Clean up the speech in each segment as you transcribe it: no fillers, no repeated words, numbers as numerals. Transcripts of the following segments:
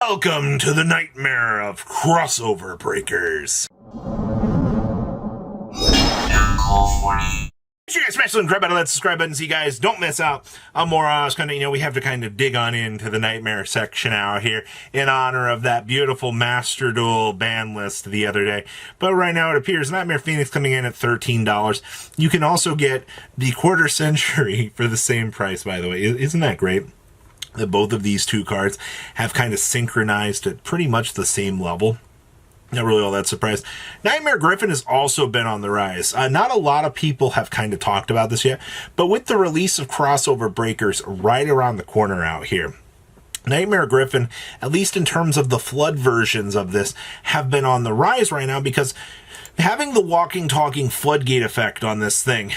Welcome to the nightmare of crossover breakers. Make sure you guys smash the grab out of that subscribe button so you guys don't miss out on more we have to kind of dig on into the nightmare section out here in honor of that beautiful Master Duel ban list the other day. But right now it appears Knightmare Phoenix coming in at $13. You can also get the quarter century for the same price, by the way. Isn't that great? That both of these two cards have kind of synchronized at pretty much the same level. Not really all that surprised. Knightmare Griffin has also been on the rise. Not a lot of people have kind of talked about this yet, but with the release of crossover breakers right around the corner out here, Knightmare Griffin, at least in terms of the flood versions of this, have been on the rise right now because having the walking, talking floodgate effect on this thing,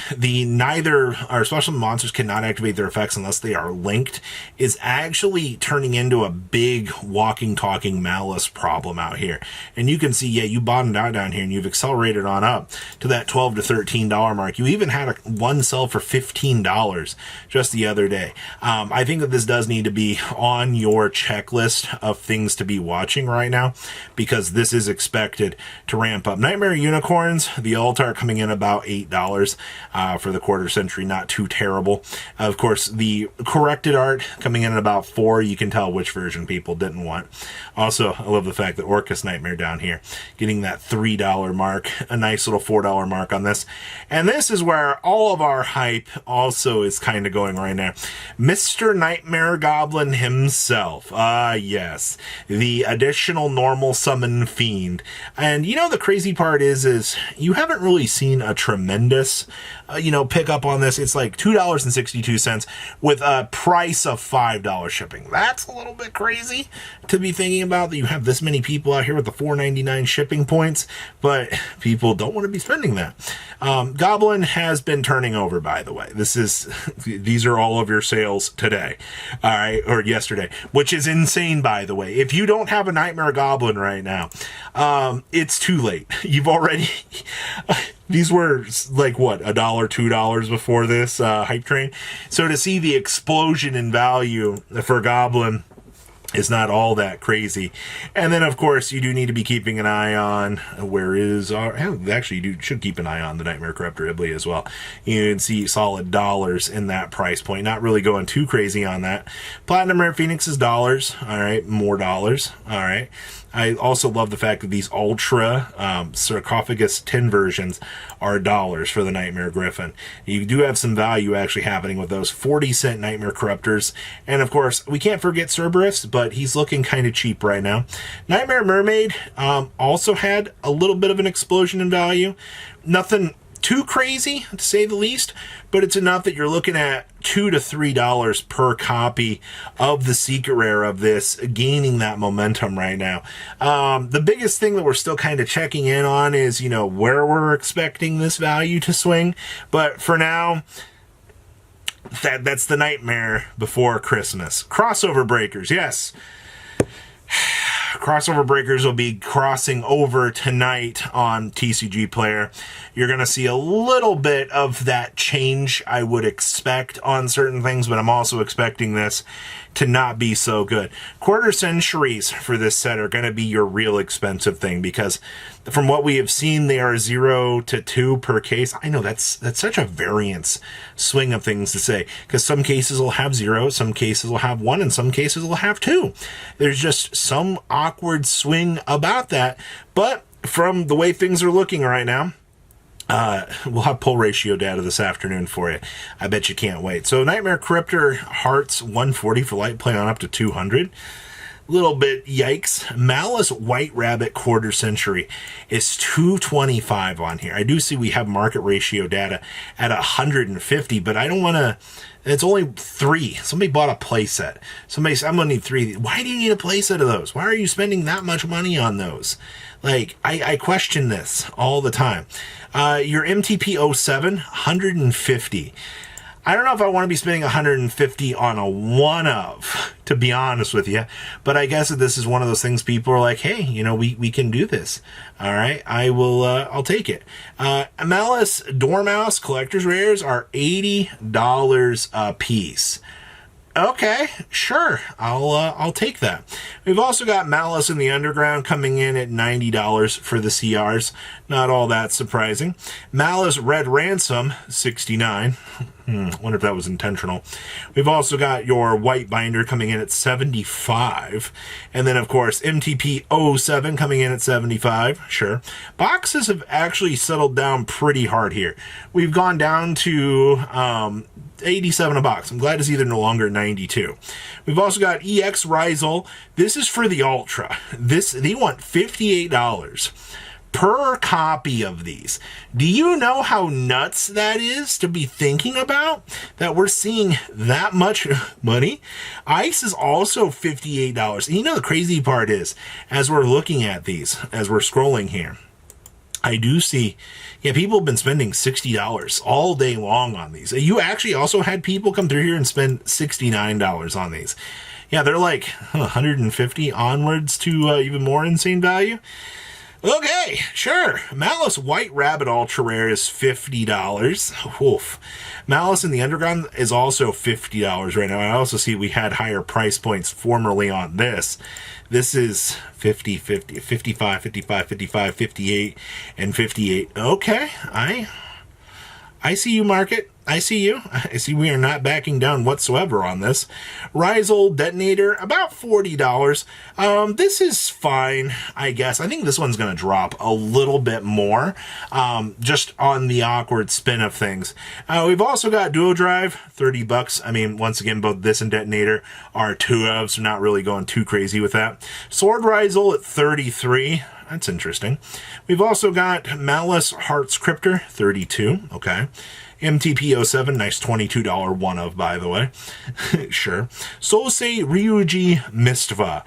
our special monsters cannot activate their effects unless they are linked, is actually turning into a big walking, talking malice problem out here. And you can see, yeah, you bottomed out down here and you've accelerated on up to that $12 to $13 mark. You even had one sell for $15 just the other day. I think that this does need to be on your checklist of things to be watching right now because this is expected to ramp up. Knightmare Unicorns, the Altar coming in about $8 for the quarter century, not too terrible. Of course, the corrected art coming in at about $4. You can tell which version people didn't want. Also, I love the fact that Orcus Nightmare down here getting that $3 mark, a nice little $4 mark on this. And this is where all of our hype also is kind of going right now. Mr. Nightmare Goblin himself. Yes, the additional normal summon fiend. And you know the crazy part is you haven't really seen a tremendous pick up on this. It's like $2.62 with a price of $5 shipping. That's a little bit crazy to be thinking about, that you have this many people out here with the $4.99 shipping points, but people don't want to be spending that. Goblin has been turning over, by the way. These are all of your sales today, all right, or yesterday, which is insane, by the way. If you don't have a Nightmare Goblin right now, it's too late. You've already these were like what, $1, $2 before this hype train. So to see the explosion in value for Goblin is not all that crazy. And then, of course, you do need to be keeping an eye on you should keep an eye on the Nightmare Corruptor Ibley as well. You can see solid dollars in that price point. Not really going too crazy on that. Platinum Rare Phoenix is dollars. All right, more dollars. All right. I also love the fact that these Ultra Sarcophagus tin versions are dollars for the Nightmare Griffin. You do have some value actually happening with those 40-cent Nightmare Corruptors. And of course, we can't forget Cerberus, but he's looking kind of cheap right now. Nightmare Mermaid also had a little bit of an explosion in value. Nothing too crazy, to say the least, but it's enough that you're looking at $2 to $3 per copy of the secret rare of this, gaining that momentum right now. The biggest thing that we're still kind of checking in on is, where we're expecting this value to swing. But for now, that's the nightmare before Christmas. Crossover breakers, yes. Crossover breakers will be crossing over tonight on TCG Player. You're going to see a little bit of that change I would expect on certain things, but I'm also expecting this to not be so good. Quarter centuries for this set are going to be your real expensive thing because from what we have seen, they are 0 to 2 per case. I know that's such a variance swing of things to say because some cases will have 0, some cases will have 1, and some cases will have 2. There's just some awkward swing about that, but from the way things are looking right now, we'll have pull ratio data this afternoon for you. I bet you can't wait. So Nightmare Corruptor Hearts 140 for light play on up to 200. Little bit yikes. Malice White Rabbit Quarter Century is 225 on here. I do see we have market ratio data at 150, but I don't want to. It's only 3. Somebody bought a playset. Somebody said, I'm going to need 3. Why do you need a playset of those? Why are you spending that much money on those? Like, I question this all the time. Your MTP 07, 150. I don't know if I want to be spending 150 on a one of, to be honest with you, but I guess that this is one of those things people are like, hey, we can do this. All right, I'll take it. Malice Dormouse Collector's Rares are $80 a piece. Okay, sure. I'll take that. We've also got Malice in the Underground coming in at $90 for the CRs. Not all that surprising. Malice Red Ransom, $69. Wonder if that was intentional. We've also got your White Binder coming in at $75. And then, of course, MTP 07 coming in at $75. Sure. Boxes have actually settled down pretty hard here. We've gone down to 87 a box. I'm glad to see they're no longer 92. We've also got EX Rizal. This is for the Ultra. They want $58 per copy of these. Do you know how nuts that is to be thinking about? That we're seeing that much money? Ice is also $58. And you know the crazy part is, as we're looking at these, as we're scrolling here, I do see, people have been spending $60 all day long on these. You actually also had people come through here and spend $69 on these. Yeah, they're like 150 onwards to even more insane value. Okay, sure. Malice White Rabbit Ultra Rare is $50. Oof. Malice in the Underground is also $50 right now. I also see we had higher price points formerly on this. This is 50, 50, 55, 55, 55, 58, and 58. Okay, I see you, market. I see you. I see we are not backing down whatsoever on this. Rizal Detonator, about $40. This is fine, I guess. I think this one's going to drop a little bit more, just on the awkward spin of things. We've also got Duo Drive, $30. I mean, once again, both this and Detonator are 2 so not really going too crazy with that. Sword Rizal at $33. That's interesting. We've also got Malice Hearts Cryptor, $32. Okay. MTP 07, nice $22 one of, by the way. Sure. Sosei Ryuji Mistva.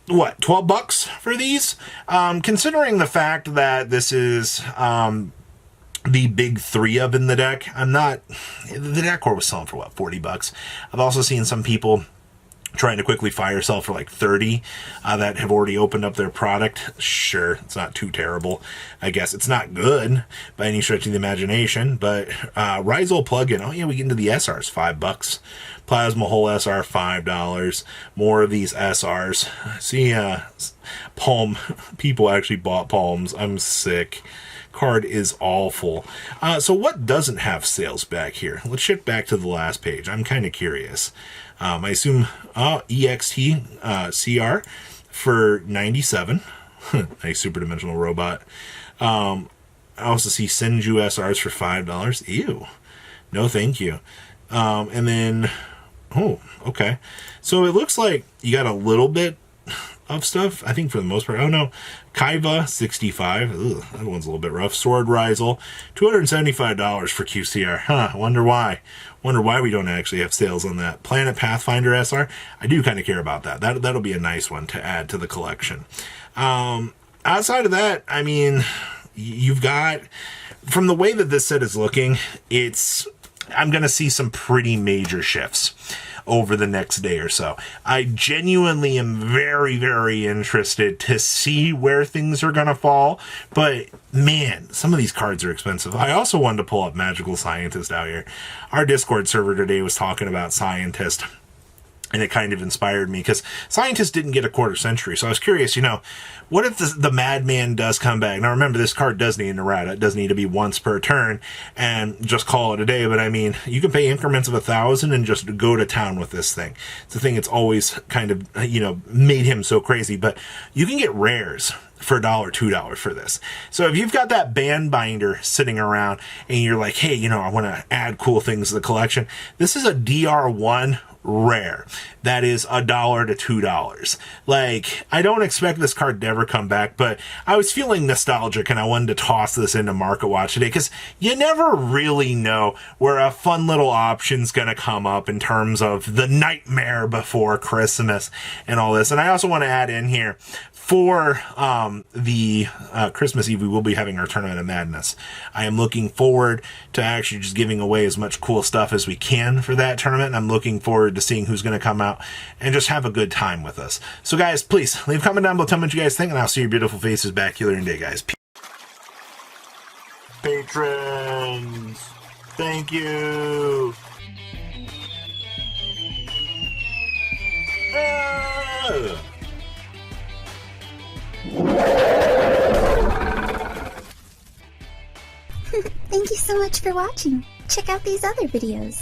What, $12 for these? Considering the fact that this is the big 3 of in the deck, the deck core was selling for what, $40? I've also seen some people trying to quickly fire sell for like 30 that have already opened up their product. Sure, it's not too terrible. I guess it's not good by any stretch of the imagination, but Rizal plugin, oh yeah, we get into the SRs, $5. Plasma Hole SR, $5. More of these SRs. See, Palm, people actually bought Palms. I'm sick. Card is awful. So what doesn't have sales back here? Let's shift back to the last page. I'm kind of curious. I assume EXT CR for 97. Nice super dimensional robot. I also see Senju SRs for $5. Ew. No, thank you. And then, oh, okay. So it looks like you got a little bit of stuff, I think, for the most part. Oh no, Kaiva, $65. Ugh, that one's a little bit rough. Sword Rizal, $275 for QCR. Huh, wonder why we don't actually have sales on that. Planet Pathfinder SR, I do kind of care about that. That'll be a nice one to add to the collection. Outside of that, I mean, you've got, from the way that this set is looking, I'm going to see some pretty major shifts over the next day or so. I genuinely am very, very interested to see where things are going to fall, but man, some of these cards are expensive. I also wanted to pull up Magical Scientist out here. Our Discord server today was talking about Scientist, and it kind of inspired me because Scientist didn't get a quarter century. So I was curious, what if the Madman does come back? Now remember, this card does need an errata. It does need to be once per turn and just call it a day. But I mean, you can pay increments of 1,000 and just go to town with this thing. It's the thing that's always kind of, made him so crazy. But you can get rares for $1, $2 for this. So if you've got that band binder sitting around and you're like, hey, I want to add cool things to the collection, this is a DR1 rare that is $1 to $2. Like, I don't expect this card to ever come back, but I was feeling nostalgic and I wanted to toss this into Market Watch today because you never really know where a fun little option's gonna come up in terms of the Knightmare before Christmas and all this. And I also want to add in here, for the Christmas Eve, we will be having our Tournament of Madness. I am looking forward to actually just giving away as much cool stuff as we can for that tournament. And I'm looking forward to seeing who's going to come out and just have a good time with us. So guys, please leave a comment down below, tell me what you guys think, and I'll see your beautiful faces back here in a day, guys. Patrons, thank you. Thank you so much for watching. Check out these other videos.